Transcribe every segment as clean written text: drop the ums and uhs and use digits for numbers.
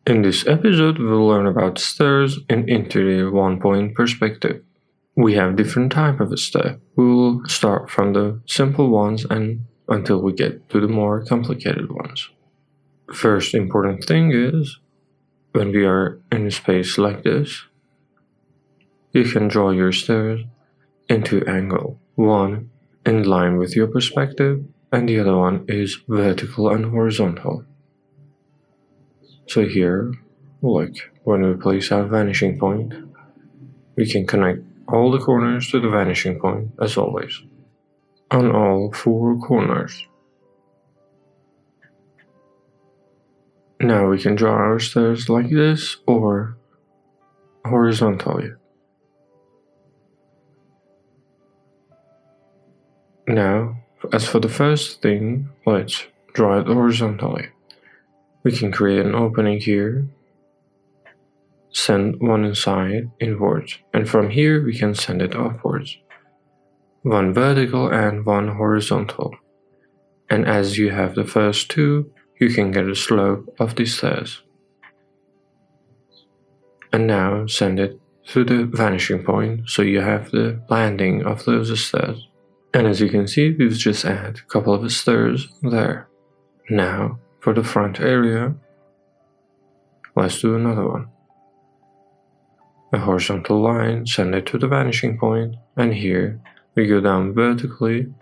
In this episode, we'll learn about stairs in interior one-point perspective. We have different types of stair. We will start from the simple ones and until we get to the more complicated ones. First important thing is, when we are in a space like this, you can draw your stairs in two angles. One in line with your perspective and the other one is vertical and horizontal. So here, look, when we place our vanishing point, we can connect all the corners to the vanishing point as always, on all four corners. Now we can draw our stairs like this or horizontally. Now, as for the first thing, let's draw it horizontally. We can create an opening here, send one inside inwards, and from here we can send it upwards. One vertical and one horizontal. And as you have the first two, you can get a slope of the stairs. And now send it to the vanishing point so you have the landing of those stairs. And as you can see, we've just added a couple of stairs there. Now, for the front area, let's do another one. A horizontal line, send it to the vanishing point, and here we go down vertically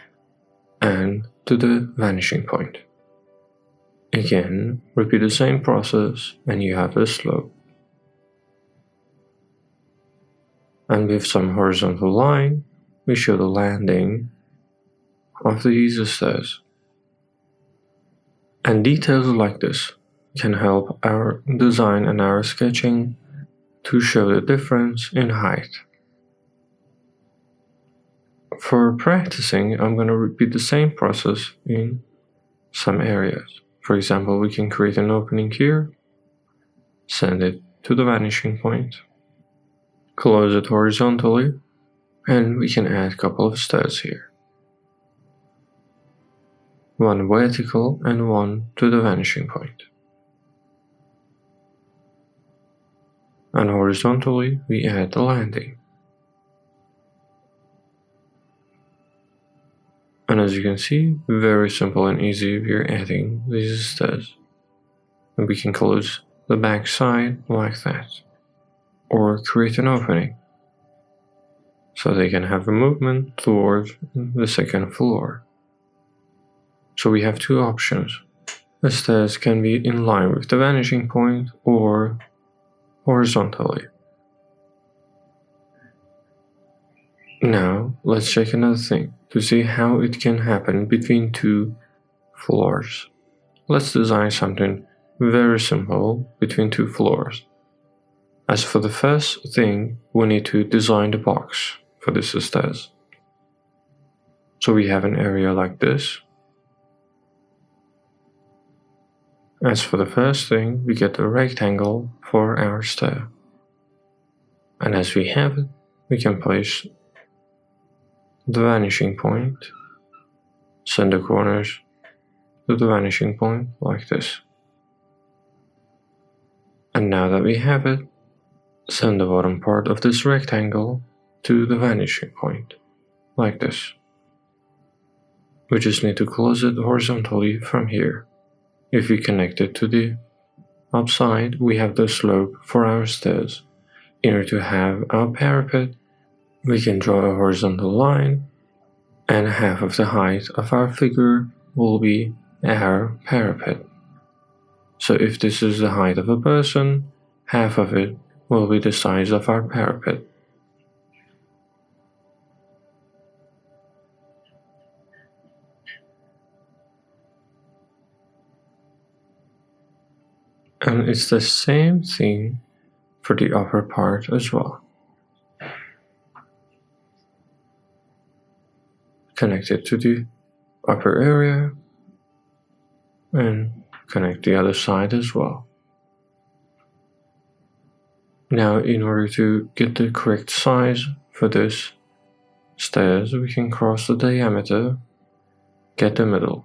and to the vanishing point. Again, repeat the same process and you have the slope. And with some horizontal line, we show the landing of these stairs. And details like this can help our design and our sketching to show the difference in height. For practicing, I'm going to repeat the same process in some areas. For example, we can create an opening here, send it to the vanishing point, close it horizontally, and we can add a couple of stairs here. One vertical and one to the vanishing point. And horizontally, we add the landing. And as you can see, very simple and easy, we're adding these stairs. And we can close the back side like that. Or create an opening, so they can have a movement towards the second floor. So we have two options. The stairs can be in line with the vanishing point or horizontally. Now, let's check another thing to see how it can happen between two floors. Let's design something very simple between two floors. As for the first thing, we need to design the box for this stairs. So we have an area like this. As for the first thing, we get a rectangle for our stair. And as we have it, we can place the vanishing point, send the corners to the vanishing point like this. And now that we have it, send the bottom part of this rectangle to the vanishing point, like this. We just need to close it horizontally from here. If we connect it to the upside, we have the slope for our stairs. In order to have our parapet, we can draw a horizontal line, and half of the height of our figure will be our parapet. So if this is the height of a person, half of it will be the size of our parapet. And it's the same thing for the upper part as well. Connect it to the upper area and connect the other side as well. Now, in order to get the correct size for this stairs, we can cross the diameter, get the middle,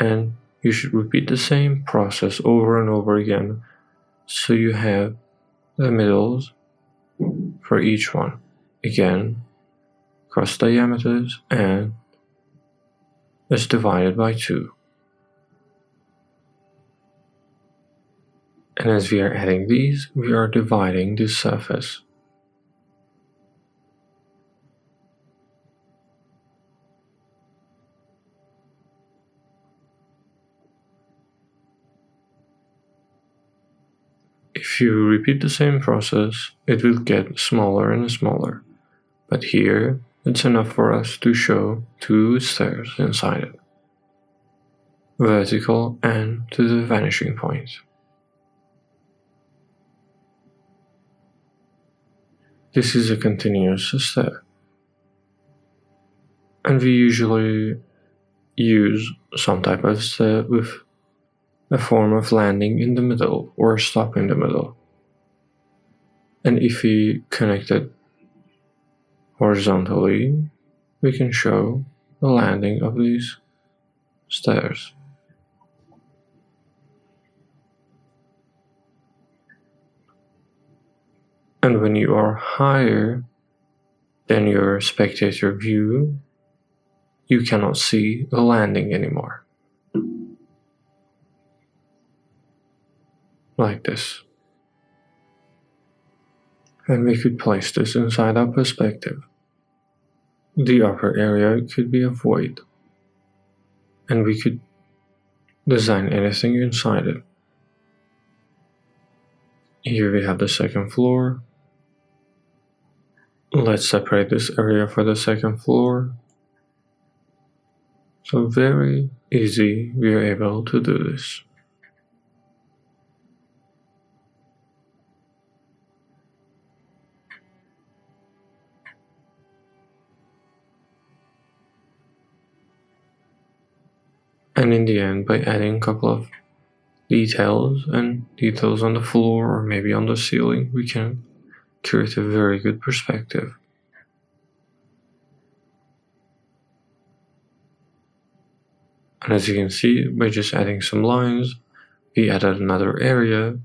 and you should repeat the same process over and over again So you have the middles for each one. Again, cross diameters and is divided by 2. And as we are adding these, we are dividing the surface. If you repeat the same process, it will get smaller and smaller. But here, it's enough for us to show 2 stairs inside it. Vertical and to the vanishing point. This is a continuous stair. And we usually use some type of stair with a form of landing in the middle or a stop in the middle. And if we connect it horizontally, we can show the landing of these stairs. And when you are higher than your spectator view, you cannot see the landing anymore. Like this. And we could place this inside our perspective. The upper area could be a void. And we could design anything inside it. Here we have the second floor. Let's separate this area for the second floor. So very easy, we are able to do this. And in the end, by adding a couple of details on the floor or maybe on the ceiling, we can create a very good perspective. And as you can see, by just adding some lines, we added another area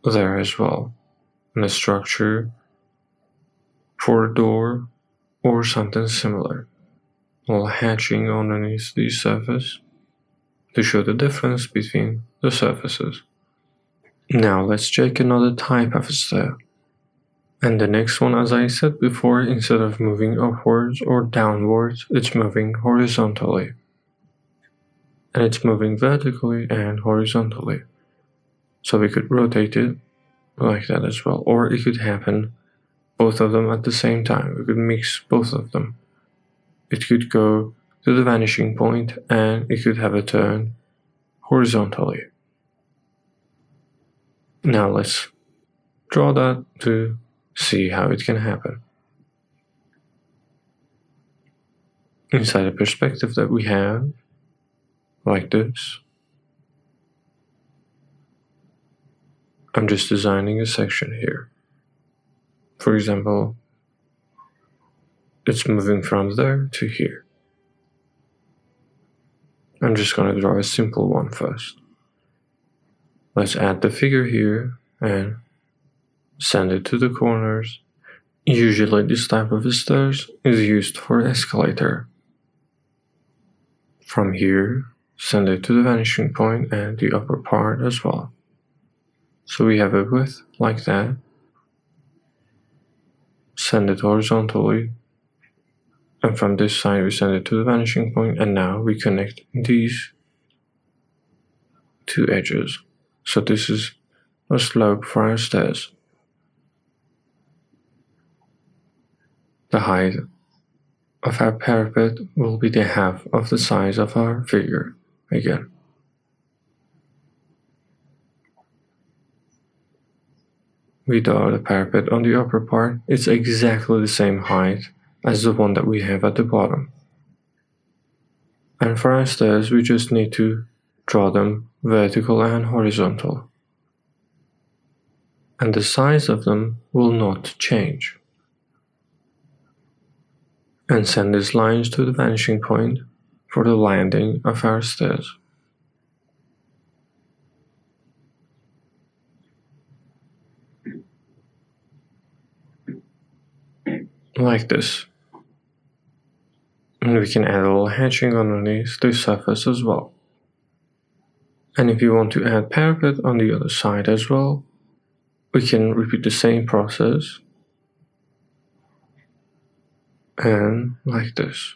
there as well, and a structure for a door or something similar, while hatching underneath the surface to show the difference between the surfaces. Now let's check another type of stair. And the next one, as I said before, instead of moving upwards or downwards, it's moving horizontally. And it's moving vertically and horizontally. So we could rotate it like that as well. Or it could happen both of them at the same time. We could mix both of them. It could go to the vanishing point and it could have a turn horizontally. Now let's draw that to see how it can happen. Inside the perspective that we have, like this, I'm just designing a section here. For example, it's moving from there to here. I'm just going to draw a simple one first. Let's add the figure here and send it to the corners. Usually this type of stairs is used for escalator. From here, send it to the vanishing point and the upper part as well. So we have a width like that. Send it horizontally. And from this side we send it to the vanishing point, and now we connect these two edges. So this is a slope for our stairs. The height of our parapet will be the half of the size of our figure again. We draw the parapet on the upper part. It's exactly the same height as the one that we have at the bottom. And for our stairs, we just need to draw them vertical and horizontal. And the size of them will not change. And send these lines to the vanishing point for the landing of our stairs. like this. And we can add a little hatching underneath the surface as well. And if you want to add parapet on the other side as well, we can repeat the same process. And like this.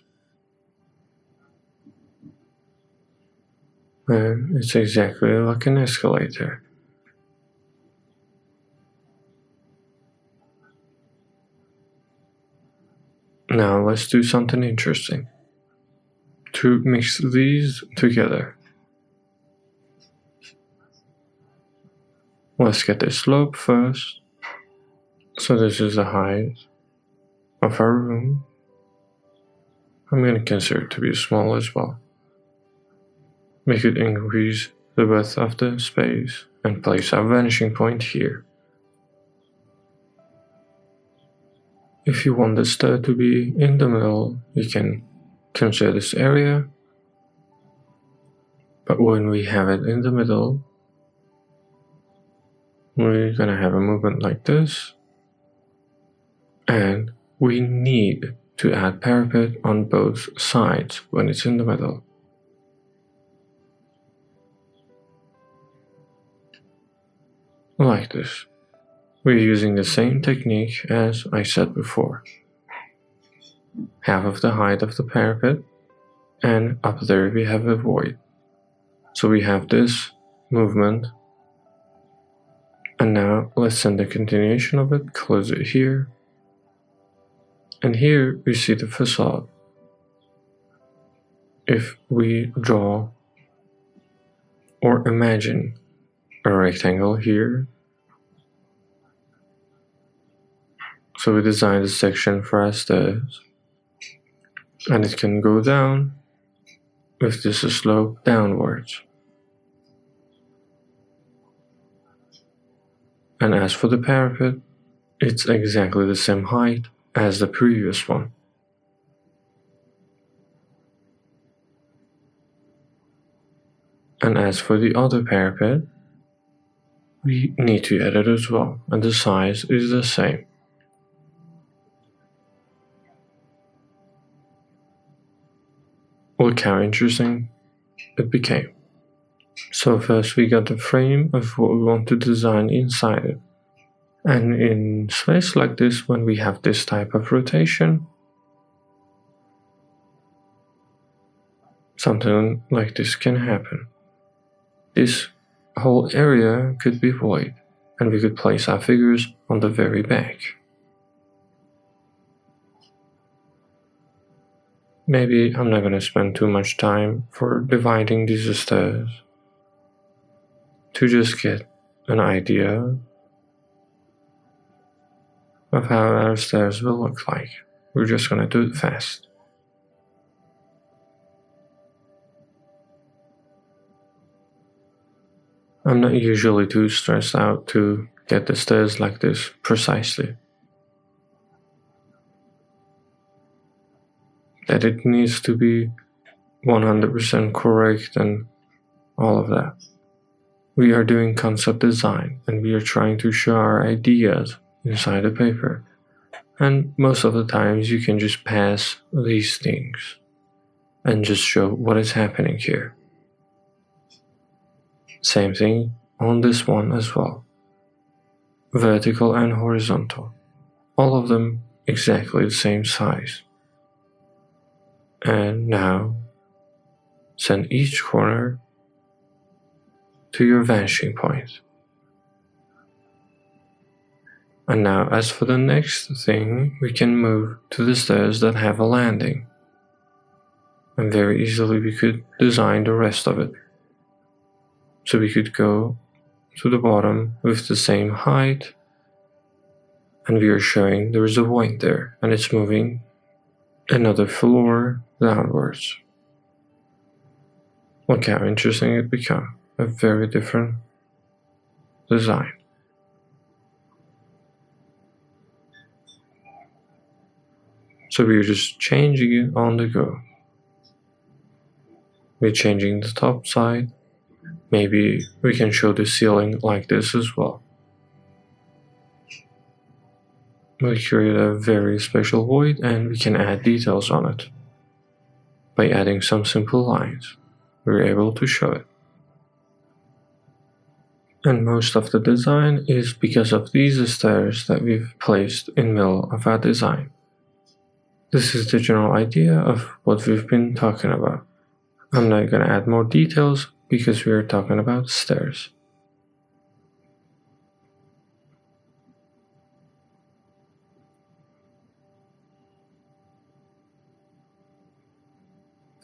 And it's exactly like an escalator. Now let's do something interesting. To mix these together. Let's get the slope first. So this is the height of our room. I'm going to consider it to be small as well. We could increase the width of the space and place our vanishing point here. If you want the stair to be in the middle, you can consider this area. But when we have it in the middle, we're gonna have a movement like this. And we need to add parapet on both sides when it's in the middle. Like this. We're using the same technique as I said before. Half of the height of the parapet, and up there we have a void. So we have this movement. And now let's send the continuation of it, close it here. And here we see the facade. If we draw or imagine a rectangle here, so we designed a section for our stairs, and it can go down with this slope downwards. And as for the parapet, it's exactly the same height as the previous one. And as for the other parapet, we need to add it as well, and the size is the same. Look how interesting it became. So first we got the frame of what we want to design inside it. And in space like this, when we have this type of rotation, something like this can happen. This whole area could be void, and we could place our figures on the very back. Maybe I'm not going to spend too much time for dividing these stairs. To just get an idea of how our stairs will look like. We're just going to do it fast. I'm not usually too stressed out to get the stairs like this precisely. That it needs to be 100% correct and all of that. We are doing concept design, and we are trying to show our ideas inside the paper. And most of the times you can just pass these things and just show what is happening here. Same thing on this one as well. Vertical and horizontal. All of them exactly the same size. And now send each corner to your vanishing point. And now as for the next thing, we can move to the stairs that have a landing. And very easily we could design the rest of it. So we could go to the bottom with the same height, and we are showing there is a void there, and it's moving another floor downwards. Look how interesting it became. A very different design. So we're just changing it on the go. We're changing the top side. Maybe we can show the ceiling like this as well. we create a very special void and we can add details on it. By adding some simple lines, we're able to show it. And most of the design is because of these stairs that we've placed in the middle of our design. This is the general idea of what we've been talking about. I'm not going to add more details because we are talking about stairs.